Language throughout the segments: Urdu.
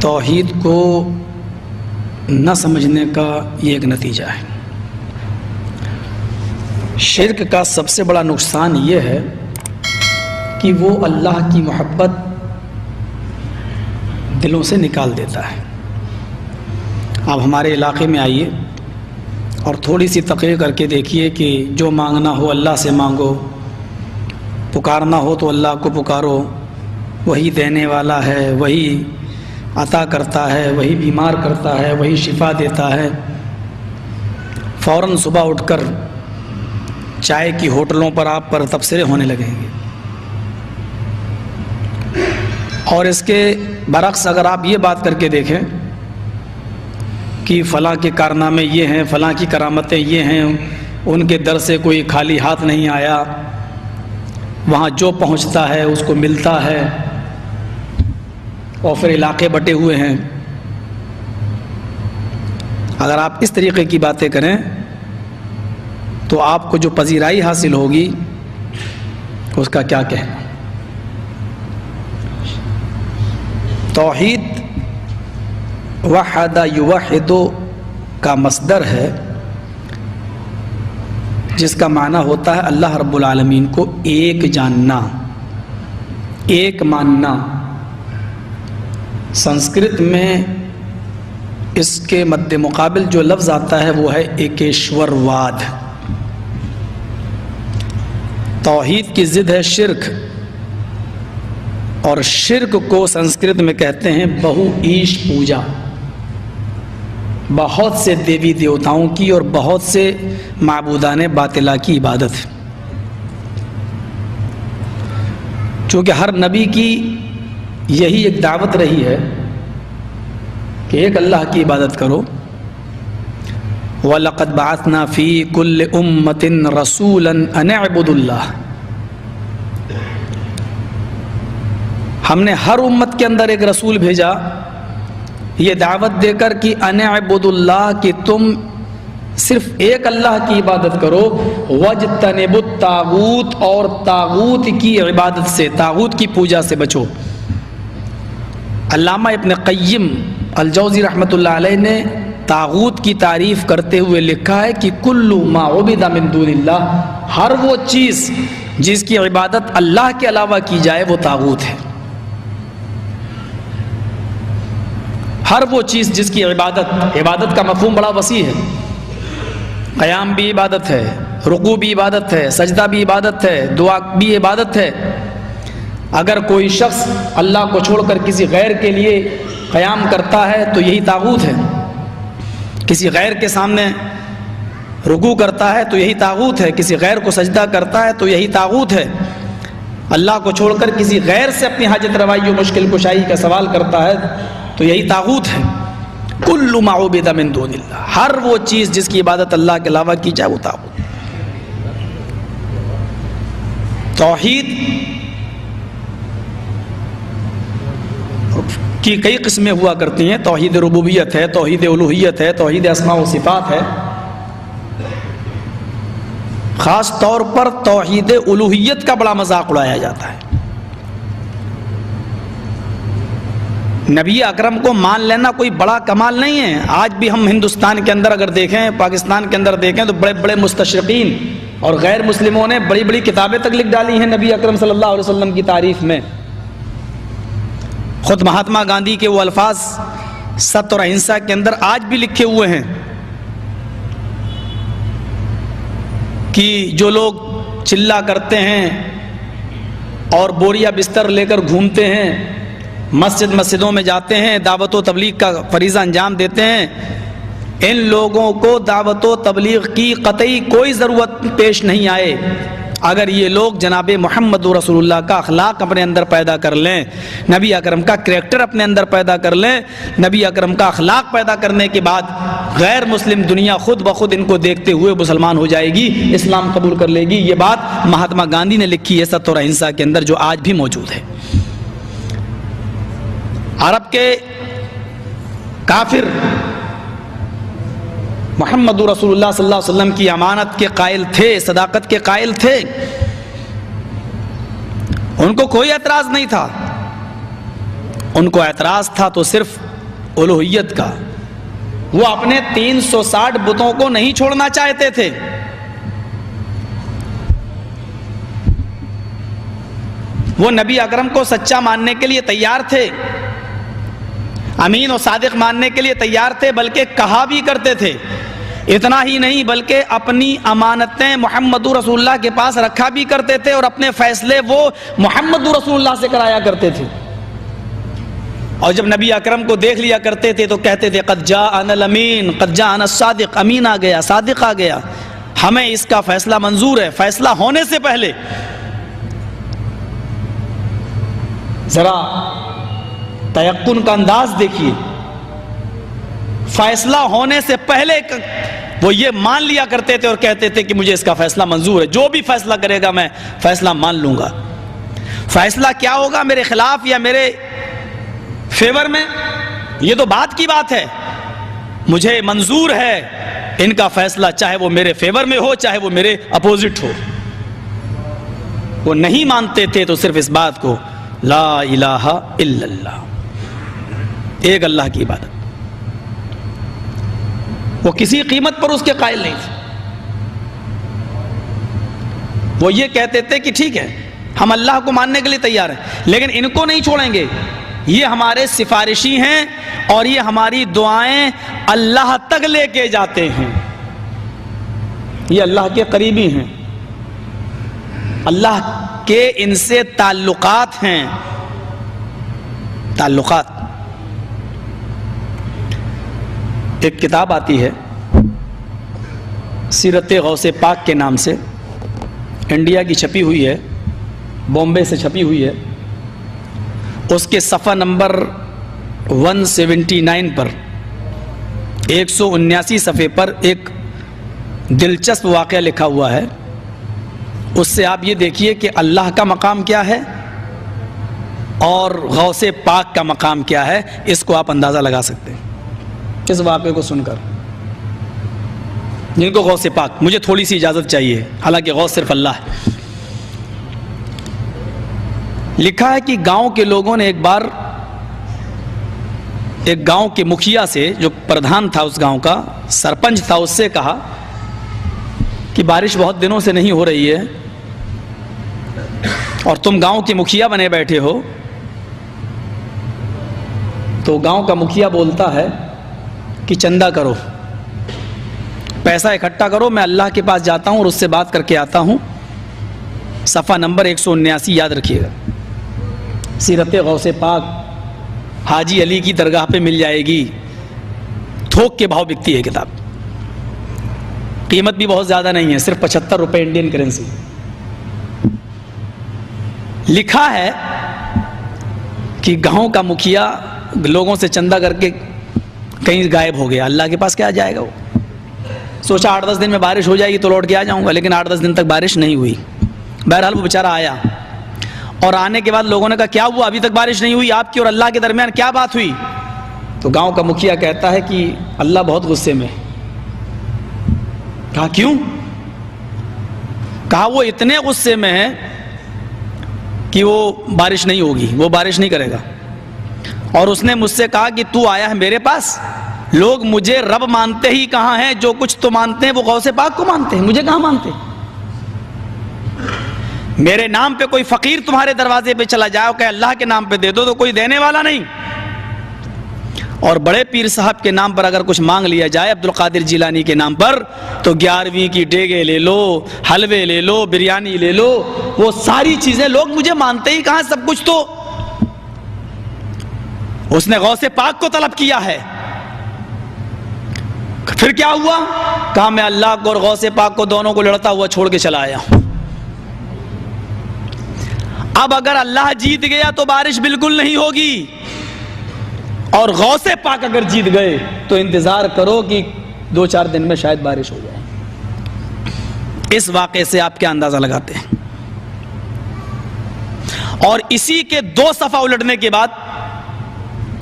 توحید کو نہ سمجھنے کا یہ ایک نتیجہ ہے۔ شرک کا سب سے بڑا نقصان یہ ہے کہ وہ اللہ کی محبت دلوں سے نکال دیتا ہے۔ آپ ہمارے علاقے میں آئیے اور تھوڑی سی تقریر کر کے دیکھیے کہ جو مانگنا ہو اللہ سے مانگو، پکارنا ہو تو اللہ کو پکارو، وہی دینے والا ہے، وہی عطا کرتا ہے، وہی بیمار کرتا ہے، وہی شفا دیتا ہے۔ فوراً صبح اٹھ کر چائے کی ہوٹلوں پر آپ پر تبصرے ہونے لگیں گے، اور اس کے برعکس اگر آپ یہ بات کر کے دیکھیں کہ فلاں کے کارنامے یہ ہیں، فلاں کی کرامتیں یہ ہیں، ان کے در سے کوئی خالی ہاتھ نہیں آیا، وہاں جو پہنچتا ہے اس کو ملتا ہے، اور پھر علاقے بٹے ہوئے ہیں، اگر آپ اس طریقے کی باتیں کریں تو آپ کو جو پذیرائی حاصل ہوگی اس کا کیا کہنا۔ توحید وحد یوحد کا مصدر ہے، جس کا معنی ہوتا ہے اللہ رب العالمین کو ایک جاننا، ایک ماننا۔ سنسکرت میں اس کے مد مقابل جو لفظ آتا ہے وہ ہے ایکیشور واد۔ توحید کی ضد ہے شرک، اور شرک کو سنسکرت میں کہتے ہیں بہو ایش پوجا، بہت سے دیوی دیوتاؤں کی اور بہت سے معبودان باطلہ کی عبادت۔ چونکہ ہر نبی کی یہی ایک دعوت رہی ہے کہ ایک اللہ کی عبادت کرو۔ وَلَقَدْ بَعَثْنَا فِي كُلِّ أُمَّةٍ رَسُولًا أَنِ اعْبُدُوا اللَّهَ، ہم نے ہر امت کے اندر ایک رسول بھیجا یہ دعوت دے کر کہ ان اعبدوا اللہ، کہ تم صرف ایک اللہ کی عبادت کرو، وَاجْتَنِبُوا الطَّاغُوتَ، اور طاغوت کی عبادت سے، طاغوت کی پوجا سے بچو۔ علامہ ابن قیم الجوزی رحمۃ اللہ علیہ نے طاغوت کی تعریف کرتے ہوئے لکھا ہے کہ کل ما عبد من دون اللہ، ہر وہ چیز جس کی عبادت اللہ کے علاوہ کی جائے وہ طاغوت ہے۔ ہر وہ چیز جس کی عبادت کا مفہوم بڑا وسیع ہے، قیام بھی عبادت ہے، رکوع بھی عبادت ہے، سجدہ بھی عبادت ہے، دعا بھی عبادت ہے۔ اگر کوئی شخص اللہ کو چھوڑ کر کسی غیر کے لیے قیام کرتا ہے تو یہی طاغوت ہے، کسی غیر کے سامنے رکوع کرتا ہے تو یہی طاغوت ہے، کسی غیر کو سجدہ کرتا ہے تو یہی طاغوت ہے، اللہ کو چھوڑ کر کسی غیر سے اپنی حاجت روائی و مشکل کشائی کا سوال کرتا ہے تو یہی طاغوت ہے۔ کل ما عبد من دون اللہ، ہر وہ چیز جس کی عبادت اللہ کے علاوہ کی جائے وہ طاغوت۔ توحید کی کئی قسمیں ہوا کرتی ہیں، توحید ربوبیت ہے، توحید الوہیت ہے، توحید اسماء و صفات ہے۔ خاص طور پر توحید الوہیت کا بڑا مذاق اڑایا جاتا ہے۔ نبی اکرم کو مان لینا کوئی بڑا کمال نہیں ہے۔ آج بھی ہم ہندوستان کے اندر اگر دیکھیں، پاکستان کے اندر دیکھیں تو بڑے بڑے مستشرقین اور غیر مسلموں نے بڑی بڑی کتابیں تک لکھ ڈالی ہیں نبی اکرم صلی اللہ علیہ وسلم کی تعریف میں۔ خود مہاتما گاندھی کے وہ الفاظ ستیہ اور اہنسا کے اندر آج بھی لکھے ہوئے ہیں کہ جو لوگ چلا کرتے ہیں اور بوریا بستر لے کر گھومتے ہیں، مسجدوں میں جاتے ہیں، دعوت و تبلیغ کا فریضہ انجام دیتے ہیں، ان لوگوں کو دعوت و تبلیغ کی قطعی کوئی ضرورت پیش نہیں آئے اگر یہ لوگ جناب محمد رسول اللہ کا اخلاق اپنے اندر پیدا کر لیں، نبی اکرم کا کریکٹر اپنے اندر پیدا کر لیں۔ نبی اکرم کا اخلاق پیدا کرنے کے بعد غیر مسلم دنیا خود بخود ان کو دیکھتے ہوئے مسلمان ہو جائے گی، اسلام قبول کر لے گی۔ یہ بات مہاتما گاندھی نے لکھی ہے ستیہ اور اہنسا کے اندر، جو آج بھی موجود ہے۔ عرب کے کافر محمد رسول اللہ صلی اللہ علیہ وسلم کی امانت کے قائل تھے، صداقت کے قائل تھے، ان کو کوئی اعتراض نہیں تھا۔ ان کو اعتراض تھا تو صرف الوہیت کا. وہ اپنے 360 بتوں کو نہیں چھوڑنا چاہتے تھے. وہ نبی اکرم کو سچا ماننے کے لیے تیار تھے, امین و صادق ماننے کے لیے تیار تھے, بلکہ کہا بھی کرتے تھے. اتنا ہی نہیں بلکہ اپنی امانتیں محمد رسول اللہ کے پاس رکھا بھی کرتے تھے, اور اپنے فیصلے وہ محمد رسول اللہ سے کرایا کرتے تھے. اور جب نبی اکرم کو دیکھ لیا کرتے تھے تو کہتے تھے قد جاءنا الامین قد جاءنا الصادق, امین آ گیا, صادق آ گیا, ہمیں اس کا فیصلہ منظور ہے. فیصلہ ہونے سے پہلے ذرا تیقن کا انداز دیکھیے. فیصلہ ہونے سے پہلے وہ یہ مان لیا کرتے تھے اور کہتے تھے کہ مجھے اس کا فیصلہ منظور ہے, جو بھی فیصلہ کرے گا میں فیصلہ مان لوں گا. فیصلہ کیا ہوگا, میرے خلاف یا میرے فیور میں, یہ تو بات کی بات ہے. مجھے منظور ہے ان کا فیصلہ, چاہے وہ میرے فیور میں ہو چاہے وہ میرے اپوزٹ ہو. وہ نہیں مانتے تھے تو صرف اس بات کو, لا الہ الا اللہ, ایک اللہ کی عبادت. وہ کسی قیمت پر اس کے قائل نہیں تھے. وہ یہ کہتے تھے کہ ٹھیک ہے ہم اللہ کو ماننے کے لیے تیار ہیں, لیکن ان کو نہیں چھوڑیں گے, یہ ہمارے سفارشی ہیں اور یہ ہماری دعائیں اللہ تک لے کے جاتے ہیں, یہ اللہ کے قریبی ہیں, اللہ کے ان سے تعلقات ہیں. تعلقات. ایک کتاب آتی ہے سیرت غوث پاک کے نام سے, انڈیا کی چھپی ہوئی ہے, بامبے سے چھپی ہوئی ہے. اس کے صفحہ نمبر 179 پر 179 صفحے پر ایک دلچسپ واقعہ لکھا ہوا ہے. اس سے آپ یہ دیکھیے کہ اللہ کا مقام کیا ہے اور غوث پاک کا مقام کیا ہے, اس کو آپ اندازہ لگا سکتے ہیں اس واقعے کو سن کر. جن کو غوث پاک, مجھے تھوڑی سی اجازت چاہیے, حالانکہ غوث صرف اللہ ہے. لکھا ہے کہ گاؤں کے لوگوں نے ایک بار ایک گاؤں کے مکھیا سے, جو پردھان تھا اس گاؤں کا, سرپنچ تھا, اس سے کہا کہ بارش بہت دنوں سے نہیں ہو رہی ہے اور تم گاؤں کے مکھیا بنے بیٹھے ہو. تو گاؤں کا مکھیا بولتا ہے کہ چندہ کرو, پیسہ اکٹھا کرو, میں اللہ کے پاس جاتا ہوں اور اس سے بات کر کے آتا ہوں. صفحہ نمبر 179 یاد رکھیے گا, سیرت غوث پاک حاجی علی کی درگاہ پہ مل جائے گی. تھوک کے بھاؤ بکتی ہے کتاب, قیمت بھی بہت زیادہ نہیں ہے, صرف 75 روپے انڈین کرنسی. لکھا ہے کہ گاؤں کا مکھیا لوگوں سے چندہ کر کے کہیں غائب ہو گیا. اللہ کے پاس کیا جائے گا, وہ سوچا 8-10 دن میں بارش ہو جائے گی تو لوٹ کے آ جاؤں گا, لیکن 8-10 دن تک بارش نہیں ہوئی. بہرحال وہ بیچارہ آیا, اور آنے کے بعد لوگوں نے کہا کیا ہوا, ابھی تک بارش نہیں ہوئی, آپ کی اور اللہ کے درمیان کیا بات ہوئی؟ تو گاؤں کا مکھیا کہتا ہے کہ اللہ بہت غصے میں. کہا کیوں؟ کہا وہ اتنے غصے میں ہے کہ وہ بارش نہیں ہوگی, وہ بارش نہیں کرے گا. اور اس نے مجھ سے کہا کہ تو آیا ہے میرے پاس, لوگ مجھے رب مانتے ہی کہاں ہیں, جو کچھ تو مانتے ہیں وہ غوث پاک کو مانتے ہیں, مجھے کہاں مانتے. میرے نام پہ کوئی فقیر تمہارے دروازے پہ چلا جائے کہ اللہ کے نام پہ دے دو, تو کوئی دینے والا نہیں. اور بڑے پیر صاحب کے نام پر اگر کچھ مانگ لیا جائے, عبد القادر جیلانی کے نام پر, تو 11ویں کی ڈیگے لے لو, حلوے لے لو, بریانی لے لو, وہ ساری چیزیں لوگ مجھے مانتے ہی کہاں, سب کچھ تو اس نے غوث پاک کو طلب کیا ہے. پھر کیا ہوا؟ کہا میں اللہ کو اور غوث پاک کو دونوں کو لڑتا ہوا چھوڑ کے چلا آیا. اب اگر اللہ جیت گیا تو بارش بالکل نہیں ہوگی, اور غوث پاک اگر جیت گئے تو انتظار کرو کہ 2-4 دن میں شاید بارش ہو جائے. اس واقعے سے آپ کیا اندازہ لگاتے ہیں؟ اور اسی کے 2 صفحہ الٹنے کے بعد,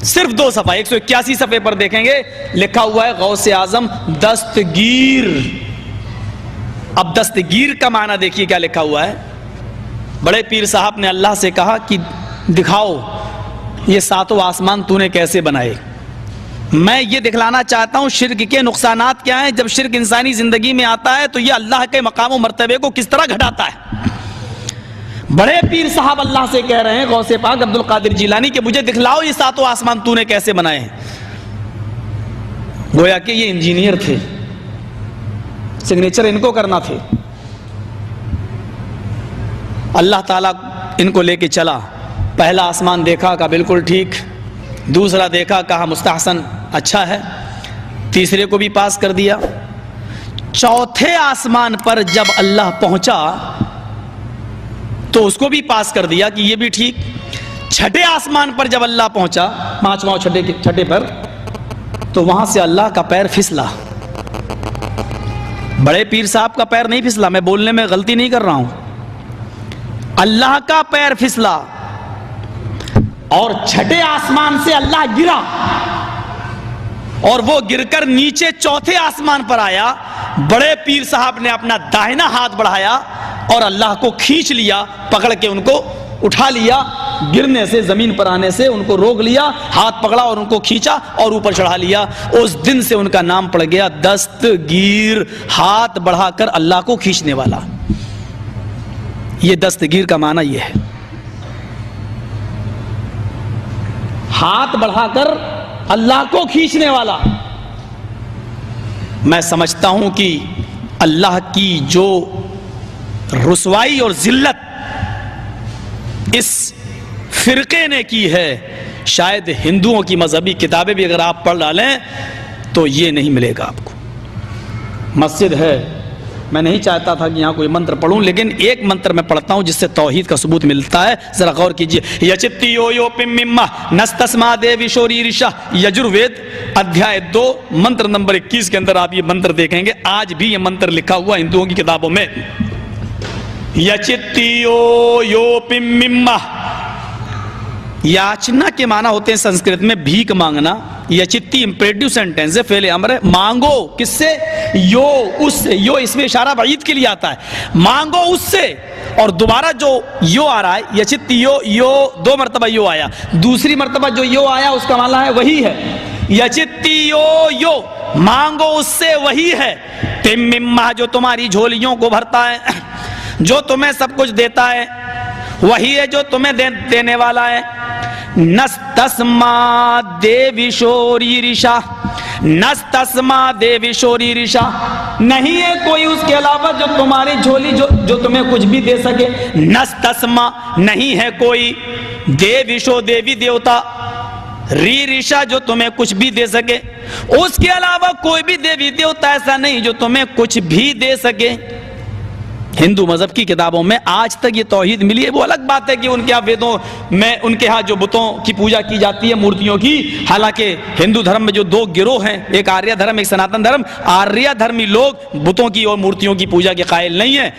صرف 2 صفحہ 181 صفحے پر دیکھیں گے, لکھا ہوا ہے غوث اعظم دستگیر. اب دستگیر کا معنی دیکھیے کیا لکھا ہوا ہے. بڑے پیر صاحب نے اللہ سے کہا کہ دکھاؤ یہ 7 آسمان تو نے کیسے بنائے. میں یہ دکھلانا چاہتا ہوں شرک کے نقصانات کیا ہیں. جب شرک انسانی زندگی میں آتا ہے تو یہ اللہ کے مقام و مرتبے کو کس طرح گھٹاتا ہے. بڑے پیر صاحب اللہ سے کہہ رہے ہیں غوث پاک عبد القادر جیلانی کہ مجھے دکھلاؤ یہ ساتوں آسمان تو نے کیسے بنائے ہیں. گویا کہ یہ انجینئر تھے, سگنیچر ان کو کرنا تھے. اللہ تعالیٰ ان کو لے کے چلا. پہلا آسمان دیکھا کہا بالکل ٹھیک, دوسرا دیکھا کہا مستحسن اچھا ہے, تیسرے کو بھی پاس کر دیا. چوتھے آسمان پر جب اللہ پہنچا تو اس کو بھی پاس کر دیا کہ یہ بھی ٹھیک. چھٹے آسمان پر جب اللہ پہنچا, پانچواں چھٹے پر, تو وہاں سے اللہ کا پیر پھسلا. بڑے پیر صاحب کا پیر نہیں پھسلا, میں بولنے میں غلطی نہیں کر رہا ہوں, اللہ کا پیر پھسلا. اور چھٹے آسمان سے اللہ گرا اور وہ گر کر نیچے چوتھے آسمان پر آیا. بڑے پیر صاحب نے اپنا داہنا ہاتھ بڑھایا اور اللہ کو کھینچ لیا, پکڑ کے ان کو اٹھا لیا, گرنے سے زمین پر آنے سے ان کو روک لیا, ہاتھ پکڑا اور ان کو کھینچا اور اوپر چڑھا لیا. اس دن سے ان کا نام پڑ گیا دستگیر, ہاتھ بڑھا کر اللہ کو کھینچنے والا. یہ دستگیر کا معنی یہ ہے, ہاتھ بڑھا کر اللہ کو کھینچنے والا. میں سمجھتا ہوں کہ اللہ کی جو رسوائی اور ذلت اس فرقے نے کی ہے, شاید ہندوؤں کی مذہبی کتابیں بھی اگر آپ پڑھ ڈالیں تو یہ نہیں ملے گا آپ کو. مسجد ہے, میں نہیں چاہتا تھا کہ یہاں کوئی منتر پڑھوں, لیکن ایک منتر میں پڑھتا ہوں جس سے توحید کا ثبوت ملتا ہے, ذرا غور کیجئے. یچتی یو یو پم مما نستسما دیوی شوری رشا, یجروید ادھیائے 2 منتر نمبر 21 کے اندر آپ یہ منتر دیکھیں گے. آج بھی یہ منتر لکھا ہوا ہندوؤں کی کتابوں میں. یچتی یو یو پم مما, یاچنا کے معنی ہوتے ہیں سنسکرت میں بھیک مانگنا. یچتی امپریٹیو سینٹینس ہے, فعل امر ہے. مانگو کس سے؟ یو, اس سے. یو اس میں اشارہ بعید کے لیے آتا ہے, مانگو اس سے. اور دوبارہ جو یو آ رہا ہے یچتی یو, یو 2 مرتبہ یو آیا, دوسری مرتبہ جو یو آیا اس کا معنی ہے وہی ہے. یچتی یو یو, مانگو اس سے وہی ہے. پم مما, جو تمہاری جھولیوں کو بھرتا ہے, جو تمہیں سب کچھ دیتا ہے, وہی ہے جو تمہیں دینے والا ہے. نستسما دیوی شوری رشا, نستسما دیوی شوری رشا, نہیں ہے کوئی اس کے علاوہ جو تمہاری جھولی جو تمہیں کچھ بھی دے سکے. نستسما, نہیں ہے کوئی, دیوی شو دیوی دیوتا, ری رشا جو تمہیں کچھ بھی دے سکے. اس کے علاوہ کوئی بھی دیوی دیوتا ایسا نہیں جو تمہیں کچھ بھی دے سکے. ہندو مذہب کی کتابوں میں آج تک یہ توحید ملی ہے. وہ الگ بات ہے کہ ان کے ہاں ویدوں میں ان کے ہاں جو بتوں کی پوجا کی جاتی ہے, مورتیوں کی. حالانکہ ہندو دھرم میں جو 2 گروہ ہیں, ایک آریہ دھرم ایک سناتن دھرم, آریہ دھرمی لوگ بتوں کی اور مورتیوں کی پوجا کے قائل نہیں ہیں.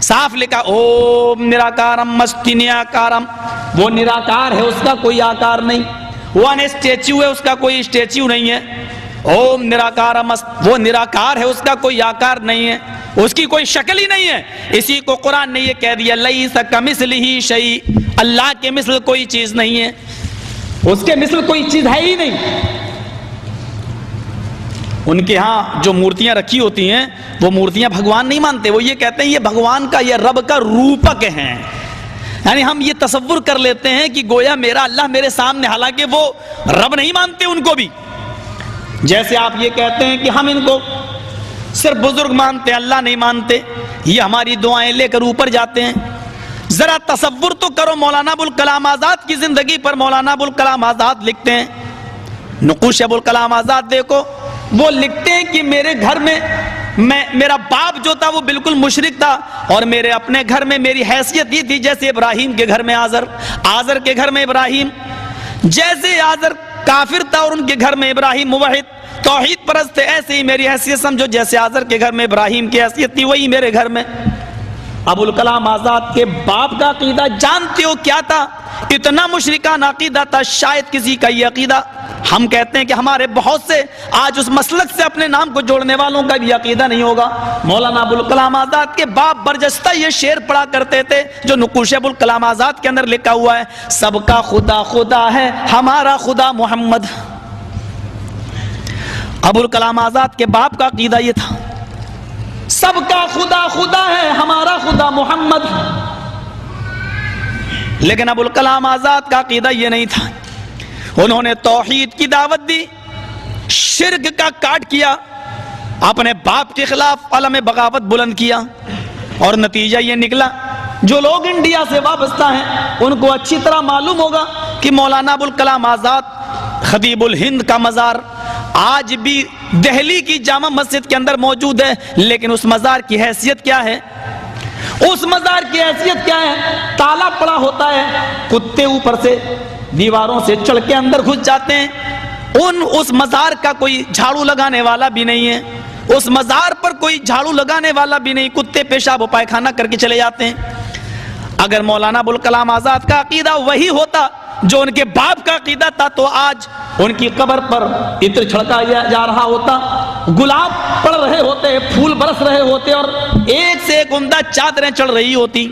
صاف لکھا اوم نراکارم مستی نیاکارم, وہ نراکار ہے, اس کا کوئی آکار نہیں. وہ اسٹیچو ہے, اس کا کوئی اسٹیچو نہیں ہے. اوم نراکارم, وہ نراکار ہے, اس کا کوئی آکار نہیں ہے, اس کی کوئی شکل ہی نہیں ہے. اسی کو قرآن نے یہ کہہ دیا لیس کمثلہ شیء, اللہ کے مثل کوئی چیز نہیں ہے, اس کے مثل کوئی چیز ہے ہی نہیں. ان کے ہاں جو مورتیاں رکھی ہوتی ہیں وہ مورتیاں بھگوان نہیں مانتے. وہ یہ کہتے ہیں یہ بھگوان کا, یہ رب کا روپک ہیں. یعنی ہم یہ تصور کر لیتے ہیں کہ گویا میرا اللہ میرے سامنے, حالانکہ وہ رب نہیں مانتے ان کو بھی. جیسے آپ یہ کہتے ہیں کہ ہم ان کو صرف بزرگ مانتے ہیں, اللہ نہیں مانتے, یہ ہماری دعائیں لے کر اوپر جاتے ہیں. ذرا تصور تو کرو, مولانا ابوالکلام آزاد کی زندگی پر مولانا ابوالکلام آزاد لکھتے ہیں, نقوش ابوالکلام آزاد دیکھو, وہ لکھتے ہیں کہ میرے گھر میں میرا باپ جو تھا وہ بالکل مشرک تھا, اور میرے اپنے گھر میں میری حیثیت یہ تھی جیسے ابراہیم کے گھر میں آزر, آزر کے گھر میں ابراہیم. جیسے آزر کافر تھا اور ان کے گھر میں ابراہیم موحد توحید پرست تھے, ایسے ہی میری حیثیت سمجھو جیسے آزر کے گھر میں ابراہیم کی حیثیت تھی وہی میرے گھر میں. ابوالکلام آزاد کے باپ کا عقیدہ جانتے ہو کیا تھا؟ اتنا مشرکانہ عقیدہ تھا, شاید کسی کا یہ عقیدہ. ہم کہتے ہیں کہ ہمارے بہت سے آج اس مسلک سے اپنے نام کو جوڑنے والوں کا بھی عقیدہ نہیں ہوگا. مولانا ابوالکلام آزاد کے باپ برجستہ یہ شعر پڑھا کرتے تھے جو نقوش ابوالکلام آزاد کے اندر لکھا ہوا ہے, سب کا خدا خدا ہے ہمارا خدا محمد. ابوالکلام آزاد کے باپ کا عقیدہ یہ تھا سب کا خدا خدا ہے، ہمارا خدا محمد. لیکن ابوالکلام آزاد کا عقیدہ یہ نہیں تھا. انہوں نے توحید کی دعوت دی، شرک کا کاٹ کیا، اپنے باپ کے خلاف علم بغاوت بلند کیا، اور نتیجہ یہ نکلا. جو لوگ انڈیا سے وابستہ ہیں ان کو اچھی طرح معلوم ہوگا کہ مولانا ابوالکلام آزاد خطیب الہند کا مزار آج بھی دہلی کی جامع مسجد کے اندر موجود ہے. لیکن اس مزار کی حیثیت کیا ہے؟ اس مزار کی حیثیت کیا ہے؟ تالا پڑا ہوتا ہے، کتے اوپر سے دیواروں سے چڑھ کے اندر گھس جاتے ہیں. اس مزار کا کوئی جھاڑو لگانے والا بھی نہیں ہے، اس مزار پر کوئی جھاڑو لگانے والا بھی نہیں، کتے پیشاب و پائخانہ کر کے چلے جاتے ہیں. اگر مولانا ابوالکلام آزاد کا عقیدہ وہی ہوتا جو ان کے باپ کا عقیدہ تھا تو آج ان کی قبر پر عطر چھڑکایا جا رہا ہوتا، گلاب پڑ رہے ہوتے، پھول برس رہے ہوتے، اور ایک سے ایک عمدہ چادریں چڑھ رہی ہوتی.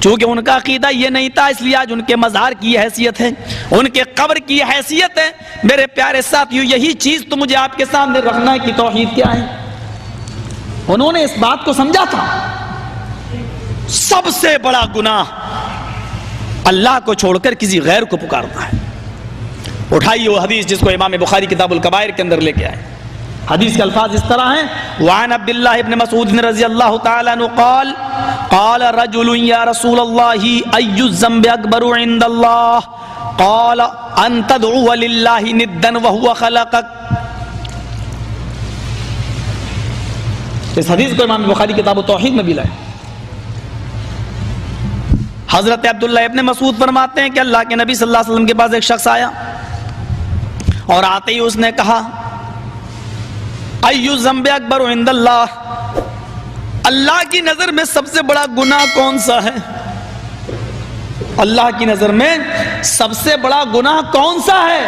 چونکہ ان کا عقیدہ یہ نہیں تھا اس لیے آج ان کے مزار کی حیثیت ہے، ان کے قبر کی حیثیت ہے. میرے پیارے ساتھیو، یہی چیز تو مجھے آپ کے سامنے رکھنا ہے کہ توحید کیا ہے. انہوں نے اس بات کو سمجھا تھا سب سے بڑا گناہ اللہ کو چھوڑ کر کسی غیر کو پکارنا ہے. اٹھائیے وہ حدیث جس کو امام بخاری کتاب الکبائر کے اندر لے کے آئے. حدیث کے الفاظ اس طرح ہیں: وعن عبد اللہ ابن مسعود رضی اللہ تعالی عنہ قال قال رجل یا رسول اللہ ای الذنب اکبر عند اللہ قال ان تدعو للہ ندا وهو خلقک. اس حدیث کو امام بخاری کتاب التوحید میں بھی لائے. حضرت عبداللہ ابن مسعود فرماتے ہیں کہ اللہ کے نبی صلی اللہ علیہ وسلم کے پاس ایک شخص آیا اور آتے ہی اس نے کہا ایو ذنب اکبر عند اللہ، اللہ کی نظر میں سب سے بڑا گناہ کون سا ہے؟ اللہ کی نظر میں سب سے بڑا گناہ کون سا ہے؟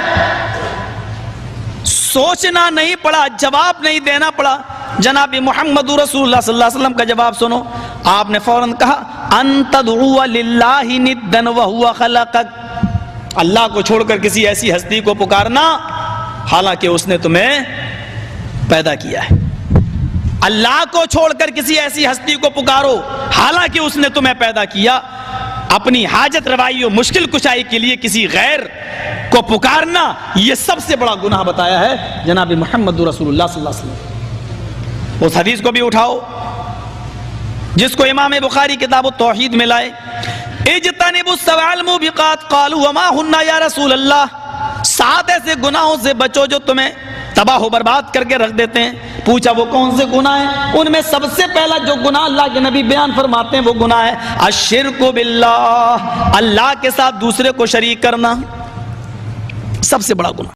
سوچنا نہیں پڑا، جواب نہیں دینا پڑا. جناب محمد رسول اللہ صلی اللہ علیہ وسلم کا جواب سنو. آپ نے فوراً کہا ان تدعو للہ ندا وہو خلقک، اللہ کو چھوڑ کر کسی ایسی ہستی کو پکارنا حالانکہ اس نے تمہیں پیدا کیا ہے. اللہ کو چھوڑ کر کسی ایسی ہستی کو پکارو حالانکہ اس نے تمہیں پیدا کیا. اپنی حاجت روائی و مشکل کشائی کے لیے کسی غیر کو پکارنا یہ سب سے بڑا گناہ بتایا ہے جناب محمد رسول اللہ صلی اللہ علیہ وسلم. اس حدیث کو بھی اٹھاؤ جس کو امام بخاری کتاب التوحید میں لائے. اجتنبوا السبع الموبقات قالوا وما ہن یا رسول اللہ، 7 ایسے گناہوں سے بچو جو تمہیں تباہ و برباد کر کے رکھ دیتے ہیں. پوچھا وہ کون سے گناہ ہیں؟ ان میں سب سے پہلا جو گناہ اللہ کے نبی بیان فرماتے ہیں وہ گناہ ہے الشرک باللہ، اللہ کے ساتھ دوسرے کو شریک کرنا، سب سے بڑا گناہ.